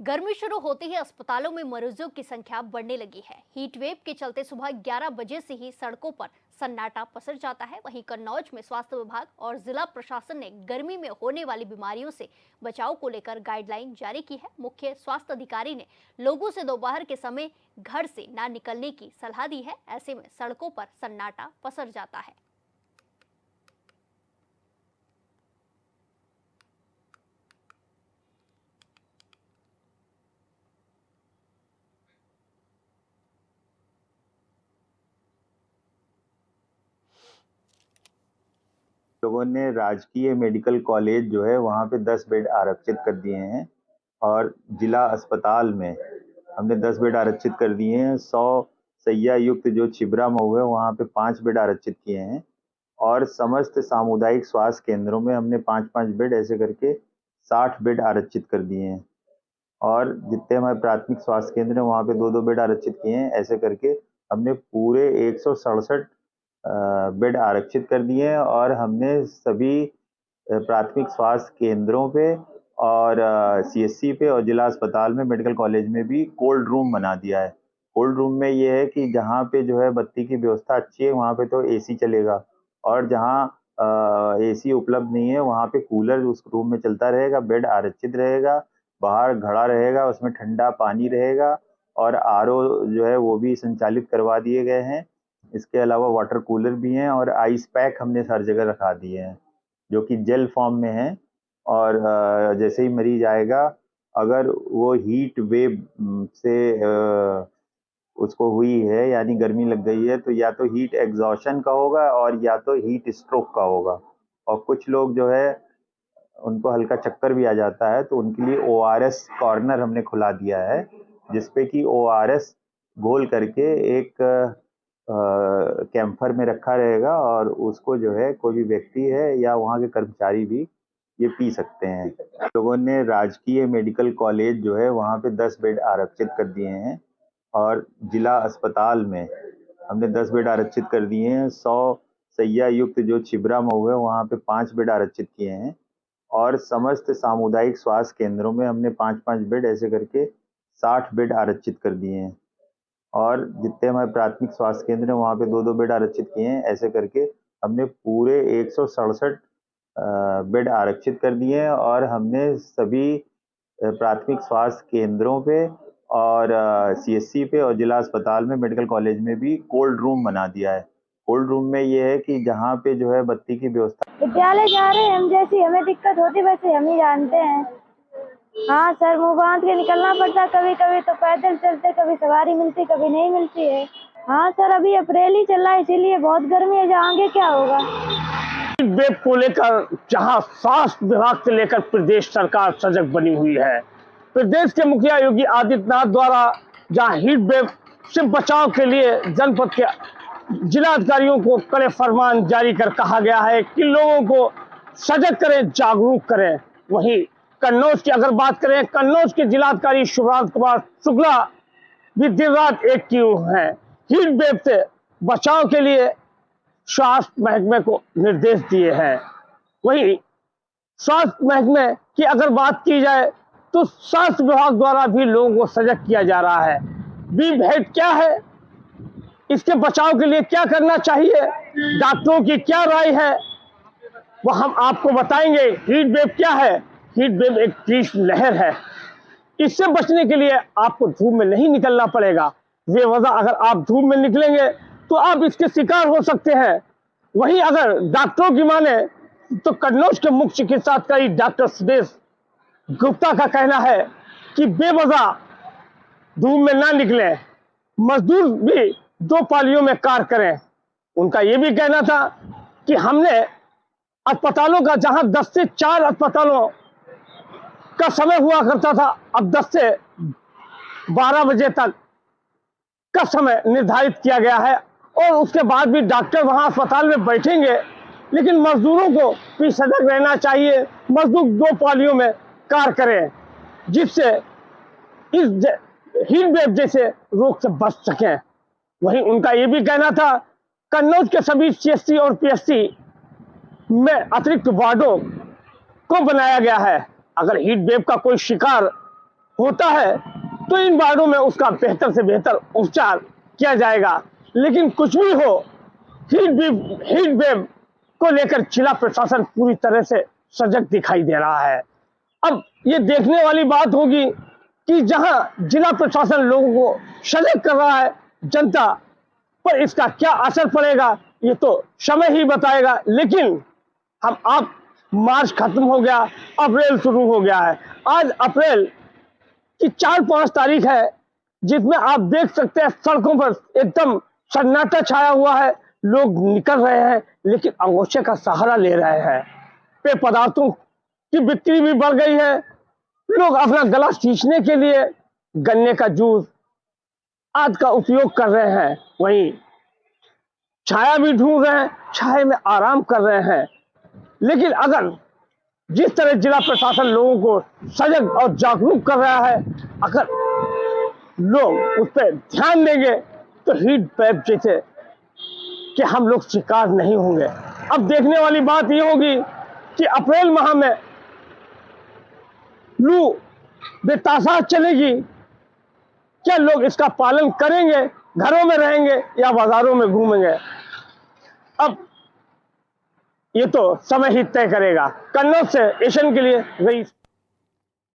गर्मी शुरू होते ही अस्पतालों में मरीजों की संख्या बढ़ने लगी है। हीट वेव के चलते सुबह 11 बजे से ही सड़कों पर सन्नाटा पसर जाता है। वहीं कन्नौज में स्वास्थ्य विभाग और जिला प्रशासन ने गर्मी में होने वाली बीमारियों से बचाव को लेकर गाइडलाइन जारी की है। मुख्य स्वास्थ्य अधिकारी ने लोगों से दोपहर के समय घर से न निकलने की सलाह दी है। ऐसे में सड़कों पर सन्नाटा पसर जाता है। लोगों ने राजकीय मेडिकल कॉलेज जो है वहाँ पे 10 बेड आरक्षित कर दिए हैं और जिला अस्पताल में हमने 10 बेड आरक्षित कर दिए हैं। 100 शैय्या युक्त जो छिबरा मऊ है वहाँ पे 5 बेड आरक्षित किए हैं और समस्त सामुदायिक स्वास्थ्य केंद्रों में हमने 5-5 बेड ऐसे करके 60 बेड आरक्षित कर दिए हैं और जितने हमारे प्राथमिक स्वास्थ्य केंद्र हैं वहाँ पे 2-2 बेड आरक्षित किए हैं। ऐसे करके हमने पूरे 167 बेड आरक्षित कर दिए हैं और हमने सभी प्राथमिक स्वास्थ्य केंद्रों पे और सीएचसी पे और जिला अस्पताल में मेडिकल कॉलेज में भी कोल्ड रूम बना दिया है। कोल्ड रूम में ये है कि जहाँ पे जो है बत्ती की व्यवस्था अच्छी है वहाँ पे तो एसी चलेगा और जहाँ एसी उपलब्ध नहीं है वहाँ पे कूलर उस रूम में चलता रहेगा, बेड आरक्षित रहेगा, बाहर घड़ा रहेगा, उसमें ठंडा पानी रहेगा और आरओ जो है वो भी संचालित करवा दिए गए हैं। इसके अलावा वाटर कूलर भी हैं और आइस पैक हमने हर जगह रखा दिए हैं जो कि जेल फॉर्म में है और जैसे ही मरीज आएगा अगर वो हीट वेव से उसको हुई है यानी गर्मी लग गई है तो या तो हीट एग्जॉशन का होगा और या तो हीट स्ट्रोक का होगा और कुछ लोग जो है उनको हल्का चक्कर भी आ जाता है तो उनके लिए ओआरएस कॉर्नर हमने खुला दिया है जिसपे कि ओआरएस घोल करके एक कैंपर में रखा रहेगा और उसको जो है कोई भी व्यक्ति है या वहाँ के कर्मचारी भी ये पी सकते हैं। लोगों ने राजकीय मेडिकल कॉलेज जो है वहाँ पे 10 बेड आरक्षित कर दिए हैं और जिला अस्पताल में हमने 10 बेड आरक्षित कर दिए हैं। 100 शैय्या युक्त जो छिबरा मऊ है वहाँ पे 5 बेड आरक्षित किए हैं और समस्त सामुदायिक स्वास्थ्य केंद्रों में हमने 5-5 बेड ऐसे करके 60 बेड आरक्षित कर दिए हैं और जितने हमारे प्राथमिक स्वास्थ्य केंद्र हैं वहाँ पे 2-2 बेड आरक्षित किए हैं। ऐसे करके हमने पूरे 167 बेड आरक्षित कर दिए हैं और हमने सभी प्राथमिक स्वास्थ्य केंद्रों पे और सीएचसी पे और जिला अस्पताल में मेडिकल कॉलेज में भी कोल्ड रूम बना दिया है। कोल्ड रूम में ये है कि जहाँ पे जो है बत्ती की व्यवस्था। विद्यालय जा रहे हैं हम, जैसी हमें दिक्कत होती वैसे हम ही जानते हैं। हाँ सर, मुँह बांध के निकलना पड़ता, कभी कभी तो पैदल चलते, कभी सवारी मिलती कभी नहीं मिलती है। हाँ सर, अभी अप्रैल ही चल रहा है इसीलिए बहुत गर्मी है, जहाँ आगे क्या होगा। हीट वेव को लेकर जहां स्वास्थ्य विभाग से लेकर प्रदेश सरकार सजग बनी हुई है। प्रदेश के मुखिया योगी आदित्यनाथ द्वारा जहां हीट वेव से बचाव के लिए जनपद के जिलाधिकारियों को कड़े फरमान जारी कर कहा गया है कि लोगों को सजग करें, जागरूक करें। वहीं कन्नौज की अगर बात करें, कन्नौज के जिलाधिकारी शुभ्रांत कुमार शुक्ला भी दिन रात एक किए हैं। हीट वेव से बचाव के लिए स्वास्थ्य महकमे को निर्देश दिए हैं। वहीं स्वास्थ्य महकमे की अगर बात की जाए तो स्वास्थ्य विभाग द्वारा भी लोगों को सजग किया जा रहा है। बी भेद क्या है, इसके बचाव के लिए क्या करना चाहिए, डॉक्टरों की क्या राय है, वो हम आपको बताएंगे। हीट वेव क्या है? हीट वेव एक ग्रीष्म लहर है। इससे बचने के लिए आपको धूप में नहीं निकलना पड़ेगा। बेवजह अगर आप धूप में निकलेंगे तो आप इसके शिकार हो सकते हैं। वहीं अगर डॉक्टरों की माने तो कन्नौज के मुख्य चिकित्सा अधिकारी डॉक्टर सुदेश गुप्ता का कहना है कि बेवजह धूप में ना निकलें, मजदूर भी 2 पालियों में कार्य करें। उनका यह भी कहना था कि हमने अस्पतालों का जहां 10 से 4 अस्पतालों का समय हुआ करता था, अब 10 से 12 बजे तक का समय निर्धारित किया गया है और उसके बाद भी डॉक्टर वहां अस्पताल में बैठेंगे, लेकिन मजदूरों को भी सजग रहना चाहिए। मजदूर 2 पालियों में कार्य करें जिससे इस हीट वेव जैसे रोग से बच सकें। वहीं उनका यह भी कहना था कन्नौज के सभी सीएचसी और पीएचसी में अतिरिक्त वार्डों को बनाया गया है। अगर हीट वेव का कोई शिकार होता है तो इन वार्डों में उसका बेहतर से बेहतर उपचार किया जाएगा। लेकिन कुछ भी हो, हीट वेव को लेकर जिला प्रशासन पूरी तरह से सजग दिखाई दे रहा है। अब ये देखने वाली बात होगी कि जहां जिला प्रशासन लोगों को सजग कर रहा है, जनता पर इसका क्या असर पड़ेगा ये तो समय ही बताएगा। लेकिन आप मार्च खत्म हो गया, अप्रैल शुरू हो गया है। आज अप्रैल की 4-5 तारीख है, जिसमें आप देख सकते हैं सड़कों पर एकदम सन्नाटा छाया हुआ है। लोग निकल रहे हैं लेकिन अंगोछे का सहारा ले रहे हैं। पेय पदार्थों की बिक्री भी बढ़ गई है। लोग अपना गला सींचने के लिए गन्ने का जूस आदि का उपयोग कर रहे हैं। वहीं छाया भी ढूंढ रहे हैं, छाया में आराम कर रहे हैं। लेकिन अगर जिस तरह जिला प्रशासन लोगों को सजग और जागरूक कर रहा है, अगर लोग उस पर ध्यान देंगे तो हीट वेव जैसे कि हम लोग शिकार नहीं होंगे। अब देखने वाली बात यह होगी कि अप्रैल माह में लू बेतासार चलेगी, क्या लोग इसका पालन करेंगे, घरों में रहेंगे या बाजारों में घूमेंगे? अब ये तो समय ही तय करेगा। कन्नौज से एशियन के लिए रईस।